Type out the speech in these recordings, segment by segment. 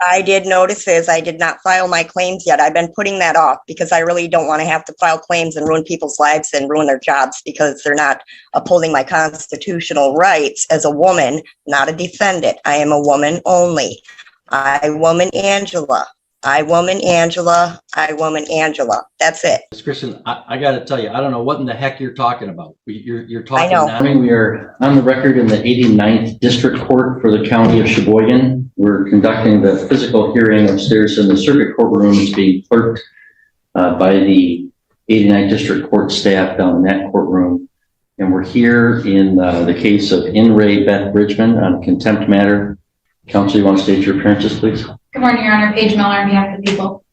I did notices. I did not file my claims yet. I've been putting that off because I really don't want to have to file claims and ruin people's lives and ruin their jobs because they're not upholding my constitutional rights as a woman, not a defendant. I am a woman only. I, woman Angela. I, woman Angela. I, woman Angela. That's it. Ms. Christian, I got to tell you, I don't know what in the heck you're talking about. You're talking. I know. Now. We are on the record in the 89th District Court for the County of Sheboygan. We're conducting the physical hearing upstairs in the circuit courtroom. It's being clerked by the 89th District Court staff down in that courtroom. And we're here in the case of In Re Beth Bridgman on a contempt matter. Counsel, you want to state your appearances, please? Good morning, Your Honor. Paige Miller on behalf of the people.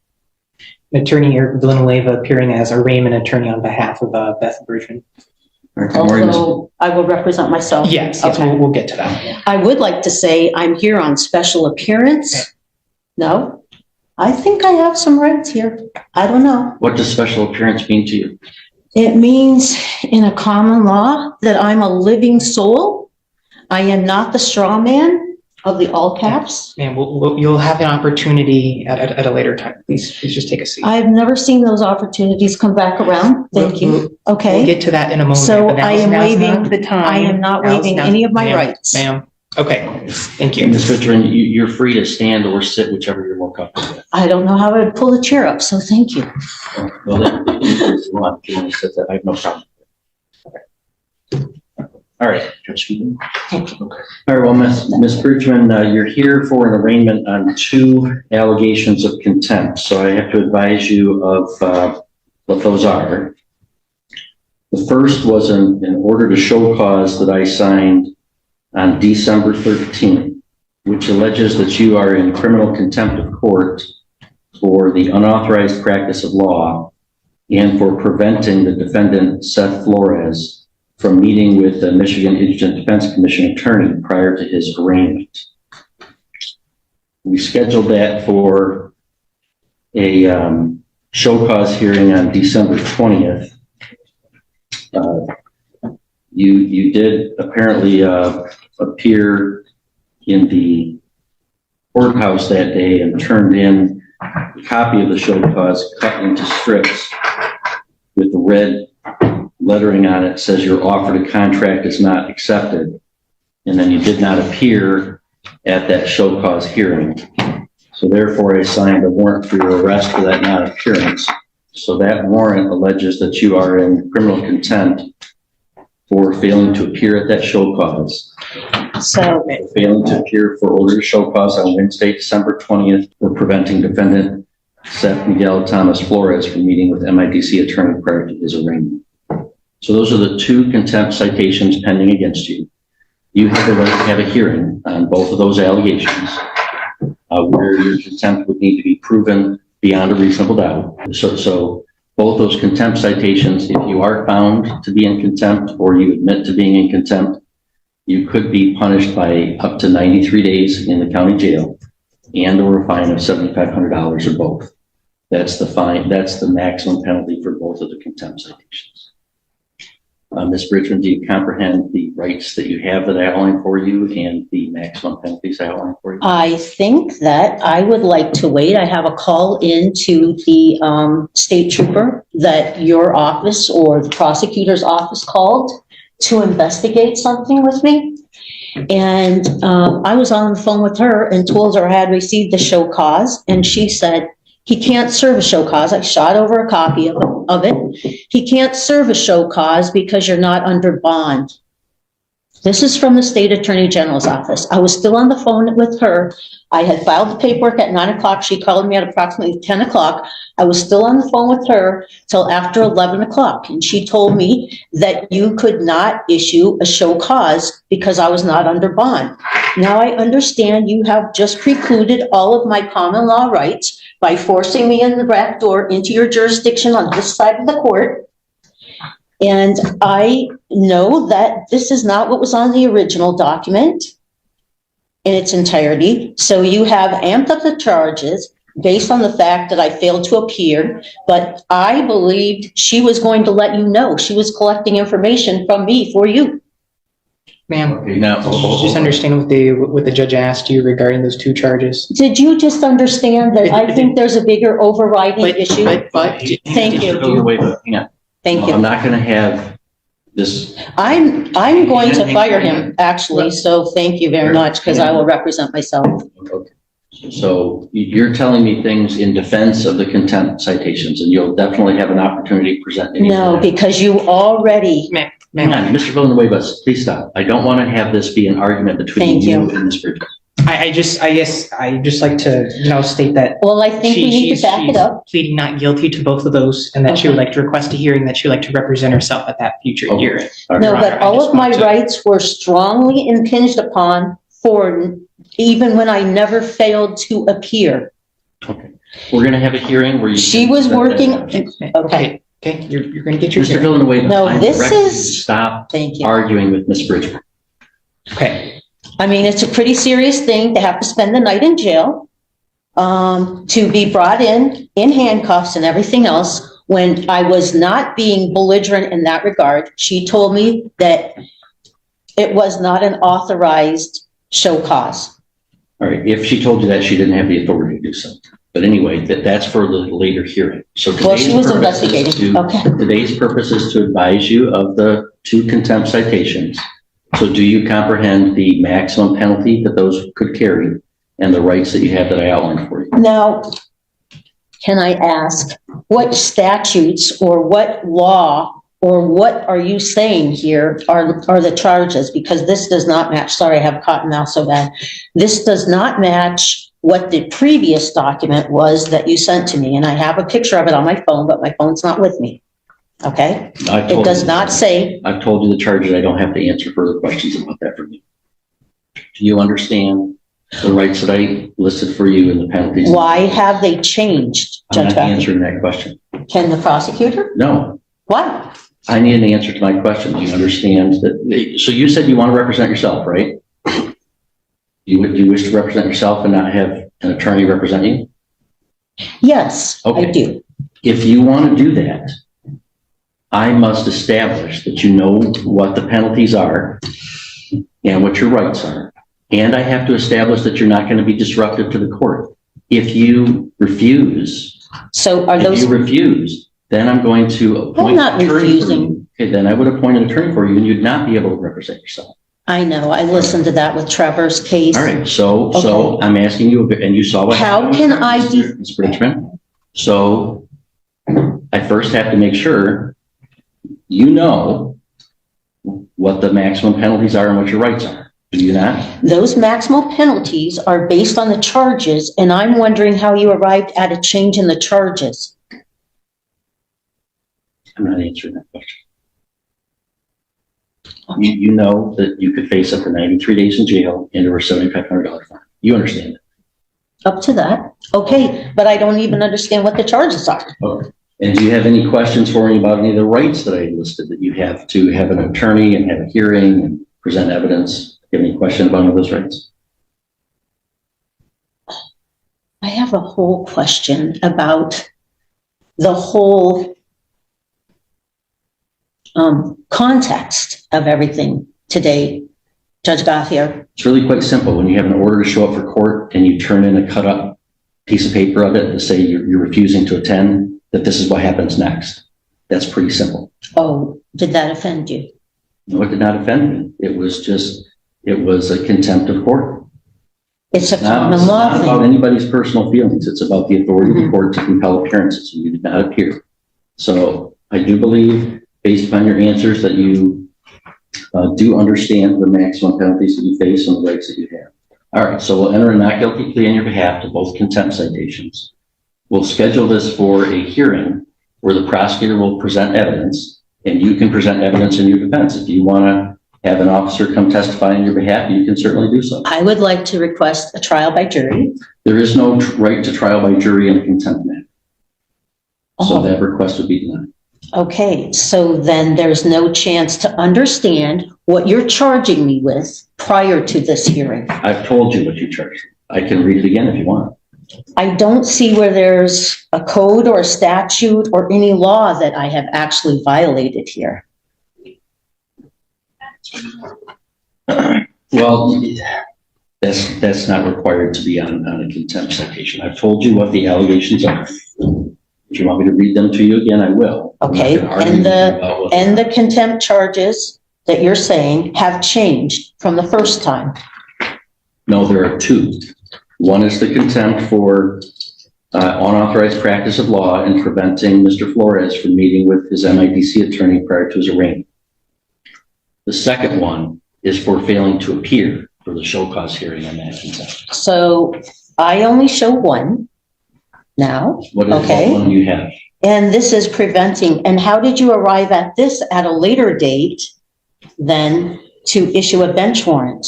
Attorney Villanueva appearing as a arraignment attorney on behalf of Beth Bridgman. Right, Although I will represent myself. Yes, okay. we'll get to that. I would like to say I'm here on special appearance. No, I think I have some rights here. I don't know. What does special appearance mean to you? It means in a common law that I'm a living soul. I am not the straw man of the all caps. And you'll have an opportunity at a later time. Please just take a seat. I've never seen those opportunities come back around. Thank you. Okay. We'll get to that in a moment. So I am waiving the time. I am not waiving any of my rights. Ma'am. Okay. Thank you. Ms. Bridgman, you're free to stand or sit, whichever you're more comfortable with. I don't know how I would pull the chair up, so thank you. Well, if you want to sit there, I have no problem. All right, Judge Keaton. Thank you. Okay. All right, well, Ms. Bridgman, you're here for an arraignment on 2 allegations of contempt. So I have to advise you of what those are. The first was an order to show cause that I signed on December 13th, which alleges that you are in criminal contempt of court for the unauthorized practice of law and for preventing the defendant, Seth Flores, from meeting with the Michigan Indigent Defense Commission attorney prior to his arraignment. We scheduled that for a show cause hearing on December 20th. You did apparently appear in the courthouse that day and turned in a copy of the show cause cut into strips with the red lettering on it. Says your offer to contract is not accepted, and then you did not appear at that show cause hearing. So therefore I signed a warrant for your arrest for that non-appearance. So that warrant alleges that you are in criminal contempt for failing to appear at that show cause. So Failing to appear for order to show cause on Wednesday, December 20th, for preventing defendant Seth Miguel Thomas Flores from meeting with MIDC attorney prior to his arraignment. So those are the 2 contempt citations pending against you. You have the right to have a hearing on both of those allegations, where your contempt would need to be proven beyond a reasonable doubt. So both those contempt citations, if you are found to be in contempt or you admit to being in contempt, you could be punished by up to 93 days in the county jail and or a fine of $7,500 or both. That's the fine. That's the maximum penalty for both of the contempt citations. Ms. Bridgman, do you comprehend the rights that you have that I outlined for you and the maximum penalties I outlined for you? I think that I would like to wait. I have a call into the state trooper that your office or the prosecutor's office called to investigate something with me. And I was on the phone with her and told her I had received the show cause, and she said, he can't serve a show cause. I shot over a copy of it. He can't serve a show cause because you're not under bond. This is from the state attorney general's office. I was still on the phone with her. I had filed the paperwork at 9 o'clock. She called me at approximately 10 o'clock. I was still on the phone with her till after 11 o'clock. And she told me that you could not issue a show cause because I was not under bond. Now I understand you have just precluded all of my common law rights by forcing me in the back door into your jurisdiction on this side of the court. And I know that this is not what was on the original document in its entirety. So you have amped up the charges based on the fact that I failed to appear, but I believed she was going to let you know. She was collecting information from me for you. Ma'am, Okay, now, did you just understand what the judge asked you regarding those two charges? Did you just understand that I think there's a bigger overriding issue? Thank you. Hang on. Thank I'm you. not going to have this. I'm going to fire him, actually, so thank you very much, because I will represent myself. Okay. So you're telling me things in defense of the contempt citations, and you'll definitely have an opportunity to present any. No, because you already, Hang on, Mr. Villanueva, please stop. I don't want to have this be an argument between Thank you you. and Ms. Bridges. I guess I just like to, state that well, I think we need to back it up. she's pleading not guilty to both of those, and that she would like to request a hearing, that she would like to represent herself at that future Okay. hearing. All right. No, Your but Honor, I all just of my want to- rights were strongly impinged upon for, even when I never failed to appear. Okay. We're going to have a hearing where you. She was working, Okay, you're going to get your Mr. hearing. Villanueva, No, I'm this directing you to is- stop thank you. arguing with Ms. Bridges. Okay, I mean, it's a pretty serious thing to have to spend the night in jail, to be brought in handcuffs and everything else. When I was not being belligerent in that regard, she told me that it was not an authorized show cause. All right. If she told you that, she didn't have the authority to do so. But anyway, that's for the later hearing. So Well, she was today's purpose is investigating. Okay. Today's purpose is to advise you of the two contempt citations. So do you comprehend the maximum penalty that those could carry and the rights that you have that I outlined for you? Now, can I ask, what statutes or what law or what are you saying here are the charges? Because this does not match. Sorry, I have a cotton mouth so bad. This does not match what the previous document was that you sent to me. And I have a picture of it on my phone, but my phone's not with me. Okay? It does not say. I've told you the charges. I don't have to answer further questions about that from you. Do you understand the rights that I listed for you and the penalties? Why have they changed, I'm Judge not Buffy? answering that question. Can the prosecutor? No. Why? I need an answer to my question. Do you understand that? So you said you want to represent yourself, right? You wish to represent yourself and not have an attorney represent you? Yes, I Okay. do. If you want to do that, I must establish that you know what the penalties are and what your rights are. And I have to establish that you're not going to be disruptive to the court. If you refuse, So are those? then I'm going to appoint I'm not an attorney for refusing. you. Okay, then I would appoint an attorney for you and you'd not be able to represent yourself. I know, I listened to that with Trevor's case. All right, so I'm asking you, and you saw what How happened, can I Ms. Bridgman. So I first have to make sure you know what the maximum penalties are and what your rights are. Do you not? Those maximal penalties are based on the charges, and I'm wondering how you arrived at a change in the charges. I'm not answering that question. You know that you could face up to 93 days in jail and over $7,500 fine. You understand that? Up to that. Okay, but I don't even understand what the charges are. Okay. And do you have any questions for me about any of the rights that I listed that you have to have an attorney and have a hearing and present evidence? Do you have any question about any of those rights? I have a whole question about the whole context of everything today, Judge Gaffier. It's really quite simple. When you have an order to show up for court and you turn in a cut up piece of paper of it to say you're refusing to attend, that this is what happens next. That's pretty simple. Oh, did that offend you? No, it did not offend me. It was a contempt of court. It's a It's common not law about thing. anybody's personal feelings. It's about the authority of the court to compel appearances, and you did not appear. So I do believe, based upon your answers, that you do understand the maximum penalties that you face and the rights that you have. All right, so we'll enter a not guilty plea on your behalf to both contempt citations. We'll schedule this for a hearing where the prosecutor will present evidence, and you can present evidence in your defense. If you want to have an officer come testify on your behalf, you can certainly do so. I would like to request a trial by jury. There is no right to trial by jury in a contempt matter. So Oh. that request would be denied. Okay, so then there's no chance to understand what you're charging me with prior to this hearing. I've told you what you charged. I can read it again if you want. I don't see where there's a code or a statute or any law that I have actually violated here. Well, that's not required to be on a contempt citation. I've told you what the allegations are. If you want me to read them to you again, I will. Okay, and the contempt charges that you're saying have changed from the first time. No, there are two. One is the contempt for unauthorized practice of law and preventing Mr. Flores from meeting with his MIDC attorney prior to his arraignment. The second one is for failing to appear for the show cause hearing on that contempt. So I only show one now. What is the one you have? And this is preventing. And how did you arrive at this at a later date than to issue a bench warrant?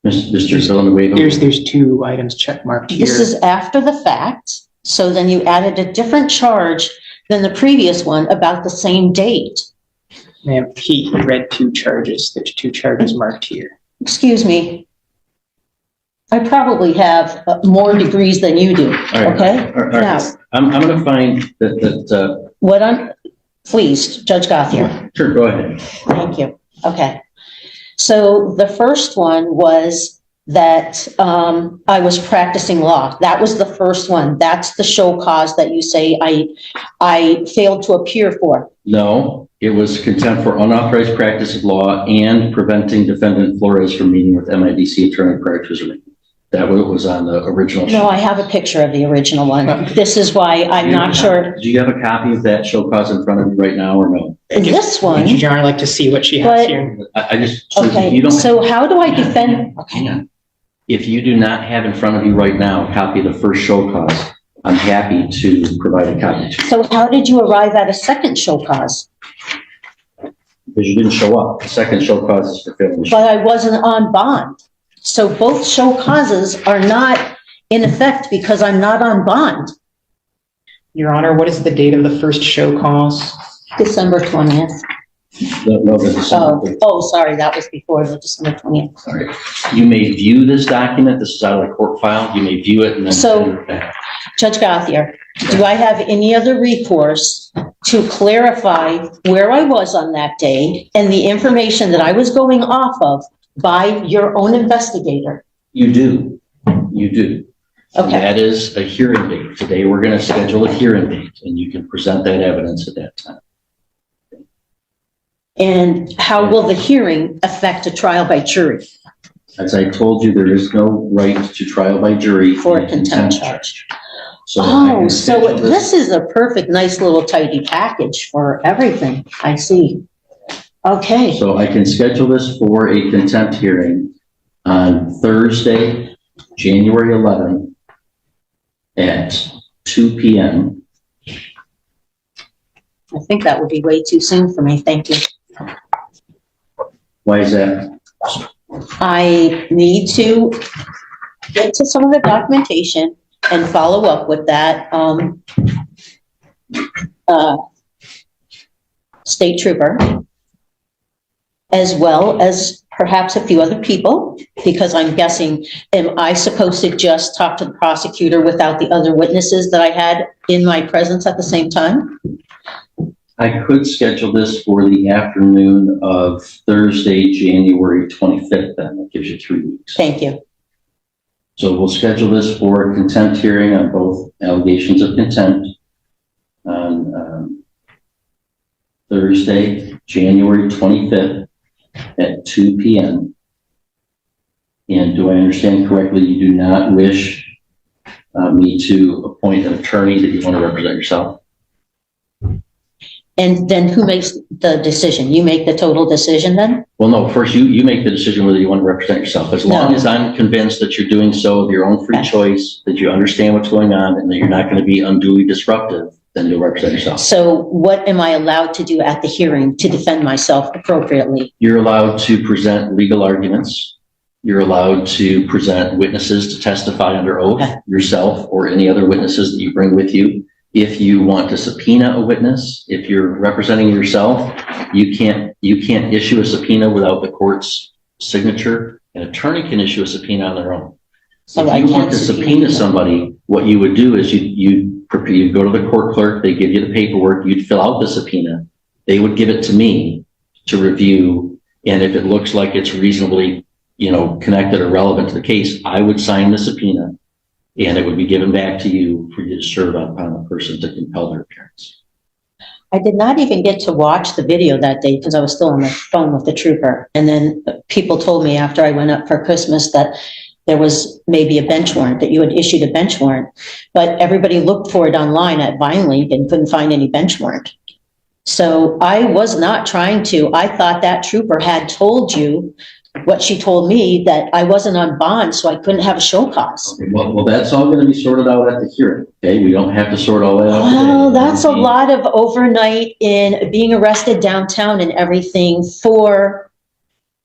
Mr. Villanueva? There's two items check marked here. This is after the fact. So then you added a different charge than the previous one about the same date. Ma'am, he read two charges. There's two charges marked here. Excuse me. I probably have more degrees than you do, okay? All right. Now, I'm going to find that please, Judge Gothier. sure, go ahead. Thank you. Okay. So the first one was that I was practicing law. That was the first one. That's the show cause that you say I failed to appear for. No, it was contempt for unauthorized practice of law and preventing defendant Flores from meeting with MIDC attorney prior to his arraignment. That was on the original. No, I have a picture of the original one. This is why I'm not sure. Do you have a copy of that show cause in front of you right now or no? This one. Would you generally like to see what she has here? I just, so Okay, you don't. so how do I defend? Hang on. If you do not have in front of you right now a copy of the first show cause, I'm happy to provide a copy to you. So how did you arrive at a second show cause? Because you didn't show up. The second show cause is for failing to show. But I wasn't on bond. So both show causes are not in effect because I'm not on bond. Your Honor, what is the date of the first show cause? December 20th. No, the December. Sorry, that was before the December 20th. Sorry. You may view this document. This is out of the court file. You may view it and then So- send it back. Judge Gothier, do I have any other recourse to clarify where I was on that day and the information that I was going off of by your own investigator? You do. You do. Okay. That is a hearing date. Today, we're going to schedule a hearing date and you can present that evidence at that time. And how will the hearing affect a trial by jury As I told you, there is no right to trial by jury for in a contempt charge? So I Oh, can so schedule this is a perfect, nice little tidy package for everything. I see. Okay, So I can schedule this for a contempt hearing on Thursday, January 11th at 2 p.m. I think that would be way too soon for me. Thank you. Why is that? I need to get to some of the documentation and follow up with that, state trooper, as well as perhaps a few other people, because I'm guessing, am I supposed to just talk to the prosecutor without the other witnesses that I had in my presence at the same time? I could schedule this for the afternoon of Thursday, January 25th, then. That gives you 3 weeks. Thank you. So we'll schedule this for a contempt hearing on both allegations of contempt on Thursday, January 25th at 2 p.m. And do I understand correctly, you do not wish me to appoint an attorney that you want to represent yourself? And then who makes the decision? You make the total decision then? Well, no, first you make the decision whether you want to represent yourself. As long as I'm convinced that you're doing so of your own free choice, that you understand what's going on and that you're not going to be unduly disruptive, then you'll represent yourself. So what am I allowed to do at the hearing to defend myself appropriately? You're allowed to present legal arguments. You're allowed to present witnesses to testify under oath, yourself or any other witnesses that you bring with you. If you want to subpoena a witness, if you're representing yourself, you can't issue a subpoena without the court's signature. An attorney can issue a subpoena on their own. So If you want to subpoena somebody, what you would do is you'd go to the court clerk, they give you the paperwork, you'd fill out the subpoena, they would give it to me to review And if it looks like it's reasonably, connected or relevant to the case, I would sign the subpoena and it would be given back to you for you to serve upon the person to compel their appearance. I did not even get to watch the video that day because I was still on the phone with the trooper. And then people told me after I went up for Christmas that there was maybe a bench warrant, that you had issued a bench warrant. But everybody looked for it online at VineLink and couldn't find any bench warrant. So I was not trying to. I thought that trooper had told you what she told me, that I wasn't on bond, so I couldn't have a show cause. Okay, well, that's all going to be sorted out at the hearing. Okay, we don't have to sort all that out. Well, today. that's a lot of overnight in being arrested downtown and everything for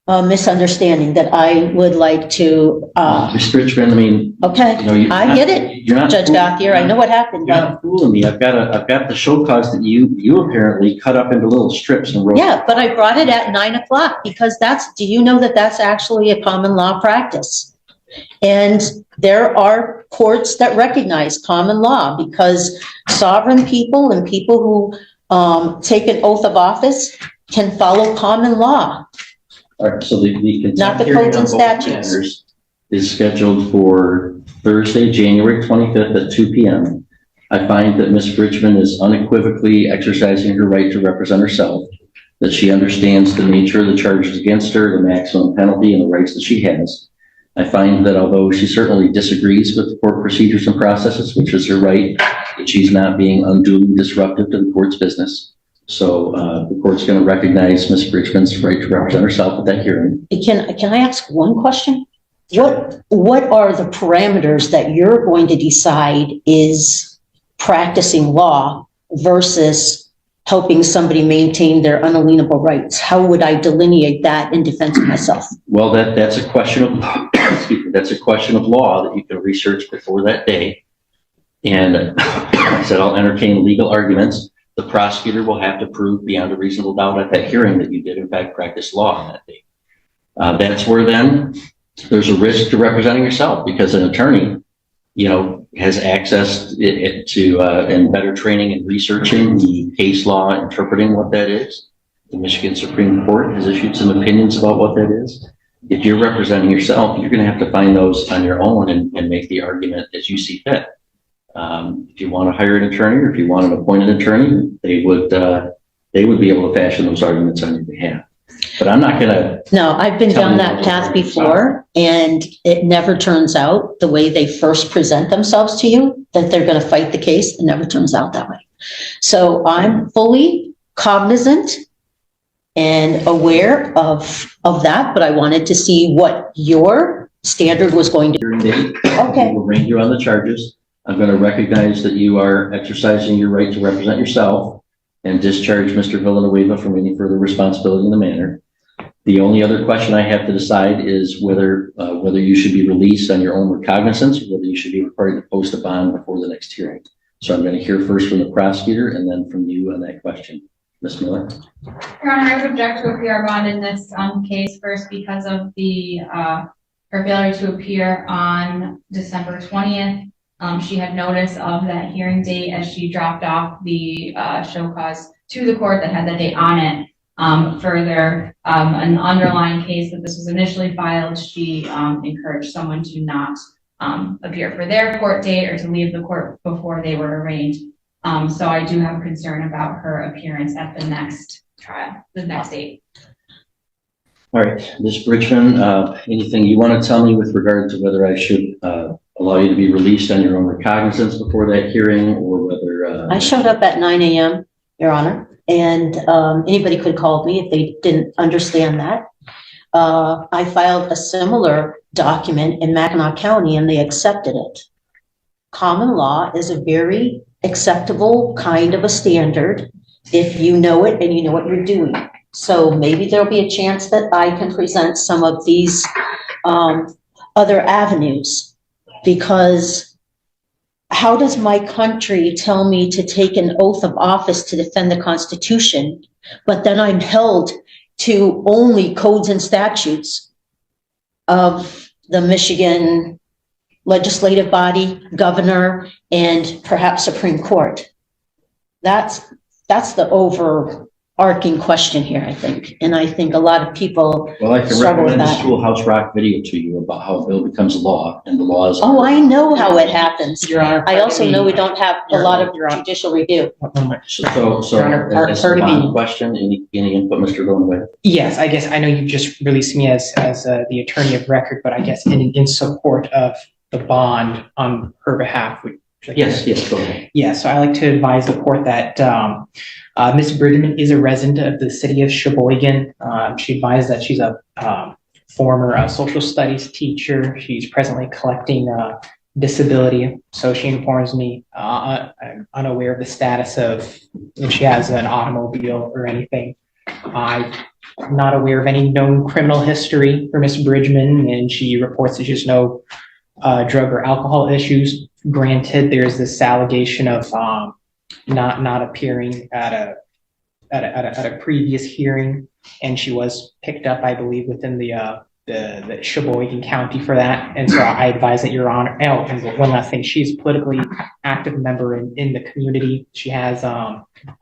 a misunderstanding that I would like to, Mr. Richmond, okay, I get it, Judge Gothier, I know what happened. You're not fooling me. I've got the show cause that you apparently cut up into little strips and wrote. Yeah, but I brought it at 9 o'clock because do you know that that's actually a common law practice? And there are courts that recognize common law because sovereign people and people who take an oath of office can follow common law. All right, so the Not the contempt hearing codes on and both statutes. matters is scheduled for Thursday, January 25th at 2 p.m. I find that Ms. Bridgman is unequivocally exercising her right to represent herself, that she understands the nature of the charges against her, the maximum penalty, and the rights that she has. I find that although she certainly disagrees with the court procedures and processes, which is her right, that she's not being unduly disruptive to the court's business. So the court's going to recognize Ms. Bridgman's right to represent herself at that hearing. Can I ask one question? What are the parameters that you're going to decide is practicing law versus helping somebody maintain their unalienable rights? How would I delineate that in defense of myself? Well, that's a question of that's a question of law that you can research before that day. And I said I'll entertain legal arguments. The prosecutor will have to prove beyond a reasonable doubt at that hearing that you did in fact practice law on that day. That's where then there's a risk to representing yourself because an attorney, has access to and better training and researching the case law, interpreting what that is. The Michigan Supreme Court has issued some opinions about what that is. If you're representing yourself, you're going to have to find those on your own and make the argument as you see fit. If you want to hire an attorney or if you want an appointed attorney, they would be able to fashion those arguments on your behalf. But I'm not going to. No, I've been down that path before and it never turns out the way they first present themselves to you, that they're going to fight the case. It never turns out that way. So I'm fully cognizant and aware of that, but I wanted to see what your standard was going to be. Okay. We'll arraign you on the charges. I'm going to recognize that you are exercising your right to represent yourself and discharge Mr. Villanueva from any further responsibility in the matter. The only other question I have to decide is whether you should be released on your own recognizance or whether you should be required to post a bond before the next hearing. So I'm going to hear first from the prosecutor and then from you on that question. Ms. Miller? Your Honor, I would object to a PR bond in this case first because of her failure to appear on December 20th. She had notice of that hearing date as she dropped off the show cause to the court that had that date on it. Further, an underlying case that this was initially filed, she encouraged someone to not appear for their court date or to leave the court before they were arraigned. So I do have a concern about her appearance at the next trial, the next date. All right, Ms. Bridgman, anything you want to tell me with regard to whether I should allow you to be released on your own recognizance before that hearing or whether... I showed up at 9 a.m., Your Honor, and anybody could have called me if they didn't understand that. I filed a similar document in Mackinac County and they accepted it. Common law is a very acceptable kind of a standard if you know it and you know what you're doing. So maybe there'll be a chance that I can present some of these other avenues, because how does my country tell me to take an oath of office to defend the Constitution, but then I'm held to only codes and statutes of the Michigan legislative body, governor, and perhaps Supreme Court? That's the arcing question here, I think. And I think a lot of people Well, I can struggle with recommend the that. Schoolhouse Rock video to you about how a bill becomes law and the laws. Oh, I know how it happens. Your Honor. I also know we don't have a lot of Your Honor. judicial review. So, Your Honor, as part the of bond the- question, any input, Mr. Villanueva? Yes, I guess I know you just released me as the attorney of record, but I guess in support of the bond on her behalf. Yes, go ahead. Yeah, so I like to advise the court that Ms. Bridgman is a resident of the city of Sheboygan. She advised that she's a former social studies teacher. She's presently collecting disability, so she informs me I'm unaware of the status of if she has an automobile or anything. I'm not aware of any known criminal history for Ms. Bridgman, and she reports that she has no drug or alcohol issues. Granted, there's this allegation of not appearing at a previous hearing, and she was picked up, I believe, within the Sheboygan County for that. And so I advise that Your Honor. Oh, and one last thing, she's a politically active member in the community. She has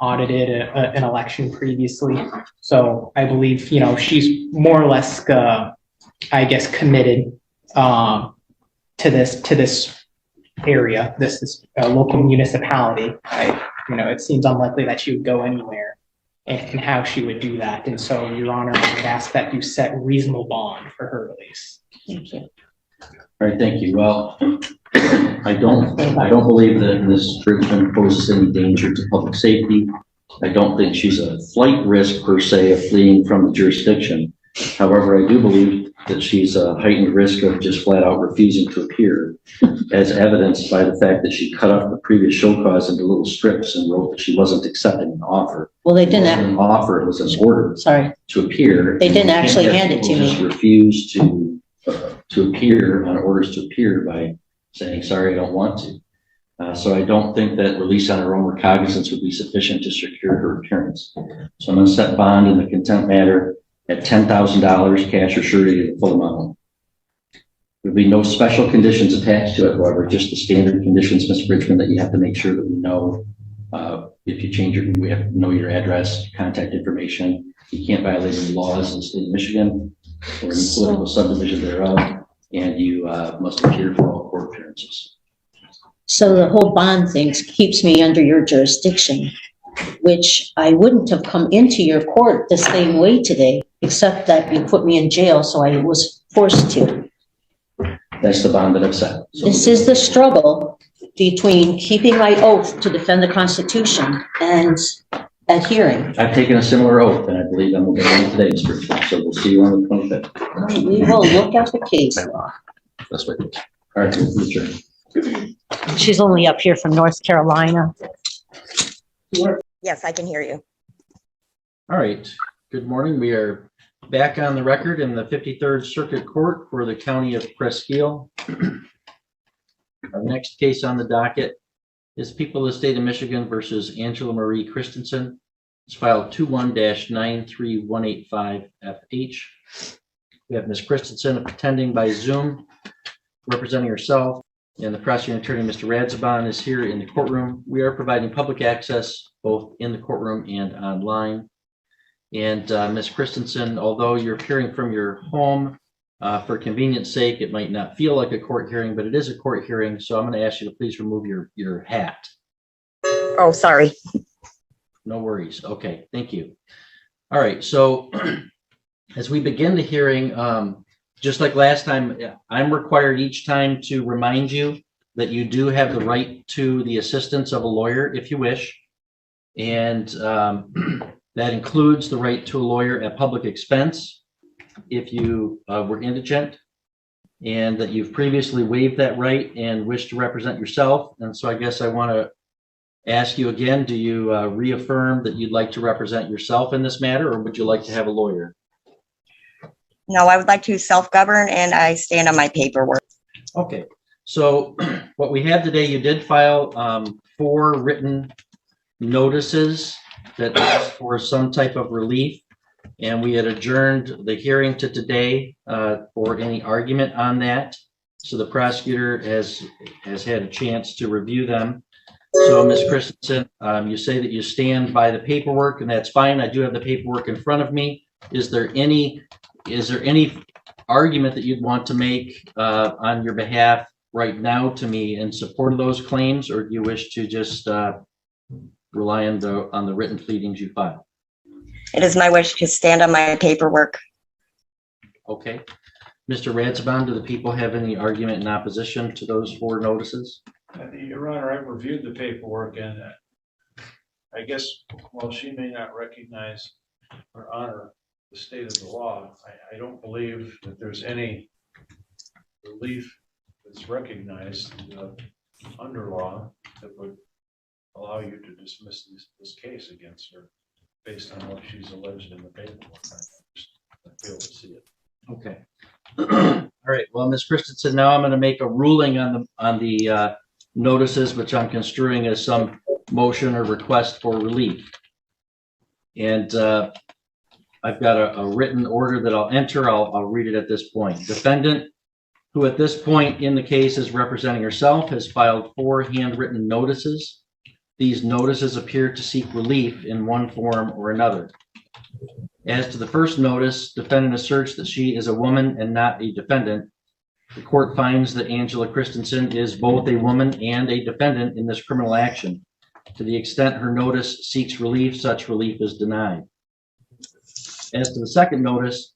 audited an election previously, so I believe she's more or less, I guess, committed to this area, this local municipality. It seems unlikely that she would go anywhere, and how she would do that. And so, Your Honor, I would ask that you set reasonable bond for her release. Thank you. All right, thank you. Well, I don't believe that Ms. Bridgman poses any danger to public safety. I don't think she's a flight risk per se of fleeing from the jurisdiction. However, I do believe that she's a heightened risk of just flat out refusing to appear, as evidenced by the fact that she cut up the previous show cause into little strips and wrote that she wasn't accepting an offer. Well, they It wasn't didn't, an offer, it was an order sorry, to appear. They didn't And you can't actually have hand it to people me. Just refuse to appear on orders to appear by saying, sorry, I don't want to. So I don't think that release on her own recognizance would be sufficient to secure her appearance. So I'm going to set bond in the contempt matter at $10,000 cash or surety of the full amount. There'll be no special conditions attached to it, however, just the standard conditions, Ms. Bridgman, that you have to make sure that we know. If you change we have to know your address, contact information. You can't violate any laws in the state of Michigan or any political subdivision thereof, and you must appear for all court appearances. so the whole bond thing keeps me under your jurisdiction, which I wouldn't have come into your court the same way today, except that you put me in jail, so I was forced to. That's the bond that I've set. So This is the struggle between keeping my oath to defend the Constitution and adhering. I've taken a similar oath, and I believe I'm going to go today, Mr. Bridgman. So we'll see you on the 25th. We will look at the case law. That's what it is. All right, we'll adjourn. She's only up here from North Carolina. Yes, I can hear you. All right, good morning. We are back on the record in the 53rd Circuit Court for the County of Presque Isle. Our next case on the docket is People of the State of Michigan versus Angela Marie Christensen. It's filed 21-93185FH. We have Ms. Christensen attending by Zoom, representing herself, and the prosecuting attorney, Mr. Radzaban, is here in the courtroom. We are providing public access both in the courtroom and online. And Ms. Christensen, although you're appearing from your home, for convenience sake, it might not feel like a court hearing, but it is a court hearing. So I'm going to ask you to please remove your hat. Oh, sorry. No worries. Okay, thank you. All right, so as we begin the hearing, just like last time, I'm required each time to remind you that you do have the right to the assistance of a lawyer if you wish. And that includes the right to a lawyer at public expense if you were indigent, and that you've previously waived that right and wish to represent yourself. And so I guess I want to ask you again, do you reaffirm that you'd like to represent yourself in this matter, or would you like to have a lawyer? No, I would like to self-govern, and I stand on my paperwork. Okay, so what we have today, you did file 4 written notices that asked for some type of relief, and we had adjourned the hearing to today for any argument on that. So the prosecutor has had a chance to review them. So, Ms. Christensen, you say that you stand by the paperwork, and that's fine. I do have the paperwork in front of me. Is there any argument that you'd want to make on your behalf right now to me in support of those claims, or do you wish to just rely on the written pleadings you filed? It is my wish to stand on my paperwork. Okay. Mr. Radsbaum, do the people have any argument in opposition to those 4 notices? Your Honor, I've reviewed the paperwork, and I guess while she may not recognize or honor the state of the law, I don't believe that there's any relief that's recognized under law that would allow you to dismiss this case against her based on what she's alleged in the paperwork. I fail to see it. Okay. All right. Well, Ms. Christensen, now I'm going to make a ruling on the notices, which I'm construing as some motion or request for relief. And I've got a written order that I'll enter. I'll read it at this point. Defendant, who at this point in the case is representing herself, has filed 4 handwritten notices. These notices appear to seek relief in one form or another. As to the first notice, defendant asserts that she is a woman and not a defendant. The court finds that Angela Christensen is both a woman and a defendant in this criminal action. To the extent her notice seeks relief, such relief is denied. As to the second notice,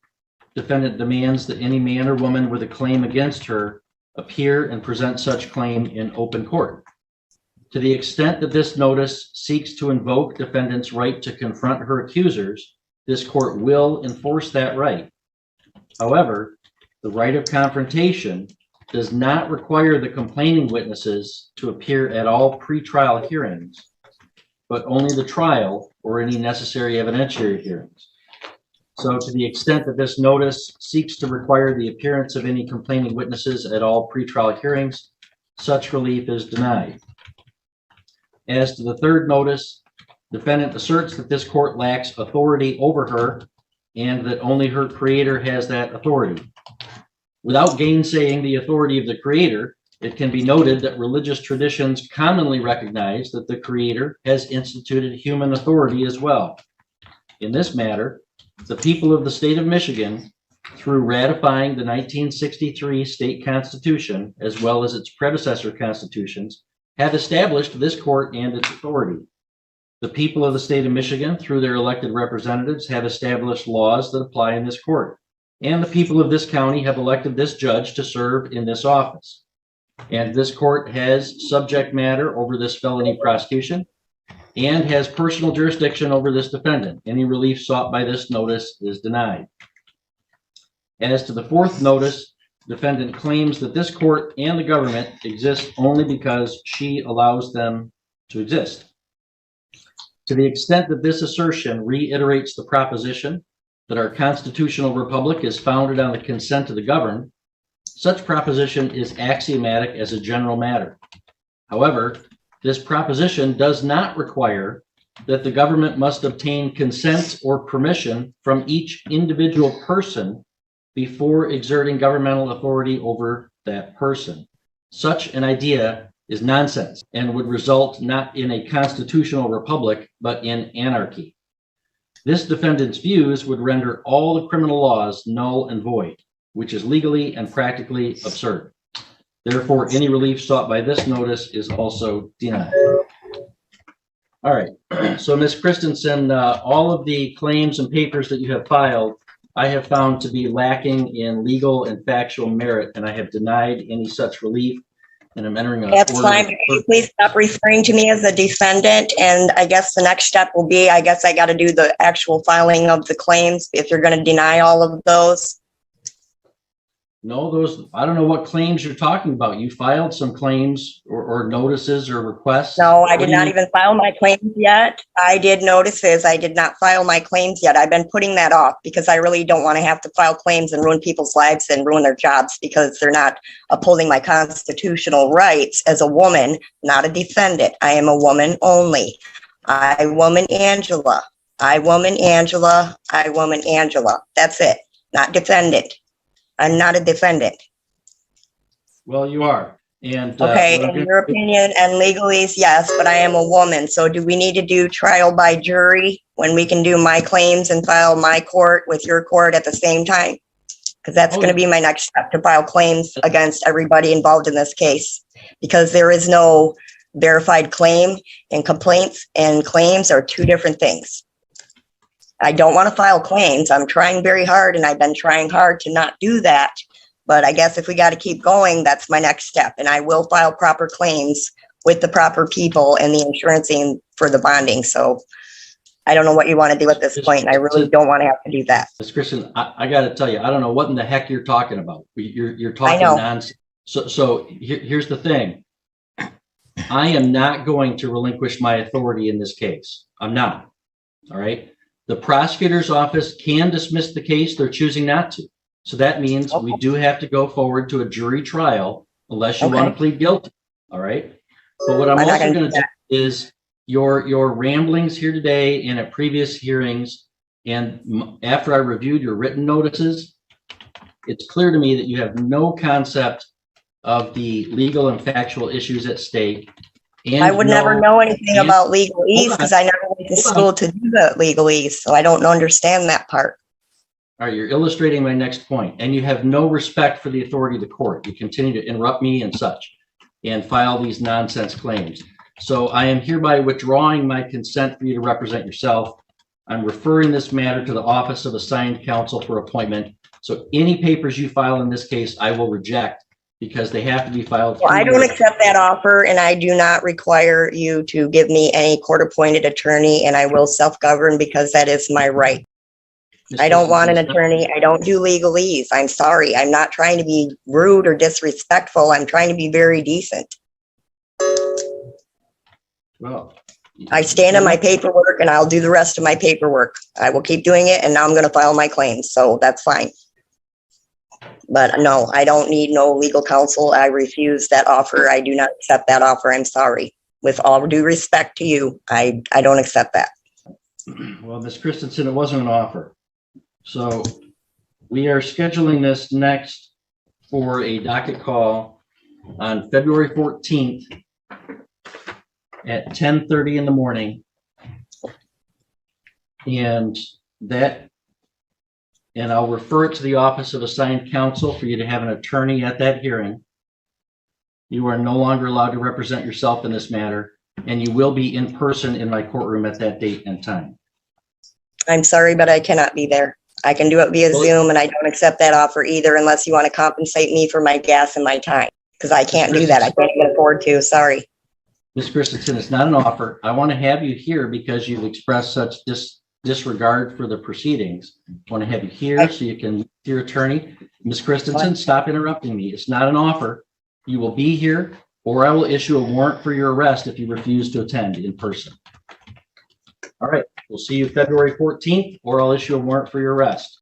defendant demands that any man or woman with a claim against her appear and present such claim in open court. To the extent that this notice seeks to invoke defendant's right to confront her accusers, this court will enforce that right. However, the right of confrontation does not require the complaining witnesses to appear at all pretrial hearings, but only the trial or any necessary evidentiary hearings. So to the extent that this notice seeks to require the appearance of any complaining witnesses at all pretrial hearings, such relief is denied. As to the third notice, defendant asserts that this court lacks authority over her and that only her creator has that authority. Without gainsaying the authority of the creator, it can be noted that religious traditions commonly recognize that the creator has instituted human authority as well. In this matter, the people of the state of Michigan, through ratifying the 1963 state constitution, as well as its predecessor constitutions, have established this court and its authority. The people of the state of Michigan, through their elected representatives, have established laws that apply in this court. And the people of this county have elected this judge to serve in this office. And this court has subject matter over this felony prosecution and has personal jurisdiction over this defendant. Any relief sought by this notice is denied. As to the fourth notice, defendant claims that this court and the government exist only because she allows them to exist. To the extent that this assertion reiterates the proposition that our constitutional republic is founded on the consent of the governed, such proposition is axiomatic as a general matter. However, this proposition does not require that the government must obtain consent or permission from each individual person before exerting governmental authority over that person. Such an idea is nonsense and would result not in a constitutional republic, but in anarchy. This defendant's views would render all the criminal laws null and void, which is legally and practically absurd. Therefore, any relief sought by this notice is also denied. All right, so Ms. Christensen, all of the claims and papers that you have filed, I have found to be lacking in legal and factual merit, and I have denied any such relief. And I'm entering a That's fine. Can you please stop referring to me as a defendant? And I guess the next step will be, I guess I got to do the actual filing of the claims if you're going to deny all of those. No, I don't know what claims you're talking about. You filed some claims or notices or requests. No, I did not even file my claims yet. I did notices. I did not file my claims yet. I've been putting that off because I really don't want to have to file claims and ruin people's lives and ruin their jobs because they're not upholding my constitutional rights as a woman, not a defendant. I am a woman only. I, woman Angela. I, woman Angela. I, woman Angela. That's it. Not defendant. I'm not a defendant. Well, you are. And Okay, what I'm in gonna your do- opinion and legalese, yes, but I am a woman. So do we need to do trial by jury when we can do my claims and file my court with your court at the same time? Because that's Oh, going to be my next step, to file claims against everybody involved in this case. Because there is no verified claim, and complaints and claims are two different things. I don't want to file claims. I'm trying very hard, and I've been trying hard to not do that. But I guess if we got to keep going, that's my next step. And I will file proper claims with the proper people and the insurancing for the bonding. So I don't know what you want to do at this point, and I really don't want to have to do that. Ms. Kristen, I got to tell you, I don't know what in the heck you're talking about. You're talking know. nonsense. So here's the thing. I am not going to relinquish my authority in this case. I'm not. All right. The prosecutor's office can dismiss the case. They're choosing not to. So that means we do have to go forward to a jury trial unless you want to plead guilty. All right. But what I'm not also gonna going do to do is your ramblings here today and at previous hearings, and after I reviewed your written notices, it's clear to me that you have no concept of the legal and factual issues at stake. And I would never know anything and- about legalese Hold on. because I never went to Hold on. school to do the legalese, so I don't understand that part. All right, you're illustrating my next point, and you have no respect for the authority of the court. You continue to interrupt me and such, and file these nonsense claims. So I am hereby withdrawing my consent for you to represent yourself. I'm referring this matter to the Office of Assigned Counsel for appointment. So any papers you file in this case, I will reject because they have to be filed. Well, I through don't your- accept that offer, and I do not require you to give me any court-appointed attorney, and I will self-govern because that is my right. Ms. I don't want an Christensen, attorney. I don't do legalese. I'm sorry. I'm not trying to be rude or disrespectful. I'm trying to be very decent. Well, I stand on my paperwork and I'll do the rest of my paperwork. I will keep doing it, and now I'm going to file my claims, so that's fine. But no, I don't need no legal counsel. I refuse that offer. I do not accept that offer. I'm sorry. With all due respect to you, I don't accept that. Well, Ms. Christensen, it wasn't an offer. So we are scheduling this next for a docket call on February 14th at 10:30 in the morning. And I'll refer it to the Office of Assigned Counsel for you to have an attorney at that hearing. You are no longer allowed to represent yourself in this matter, and you will be in person in my courtroom at that date and time. I'm sorry, but I cannot be there. I can do it via Well- Zoom, and I don't accept that offer either unless you want to compensate me for my gas and my time, because I can't do that. I can't even afford to. Sorry. Ms. Christensen, it's not an offer. I want to have you here because you've expressed such disregard for the proceedings. I want to have you here so you can meet your attorney. Ms. Christensen, stop interrupting me. It's not an offer. You will be here, or I will issue a warrant for your arrest if you refuse to attend in person. All right, we'll see you February 14th, or I'll issue a warrant for your arrest.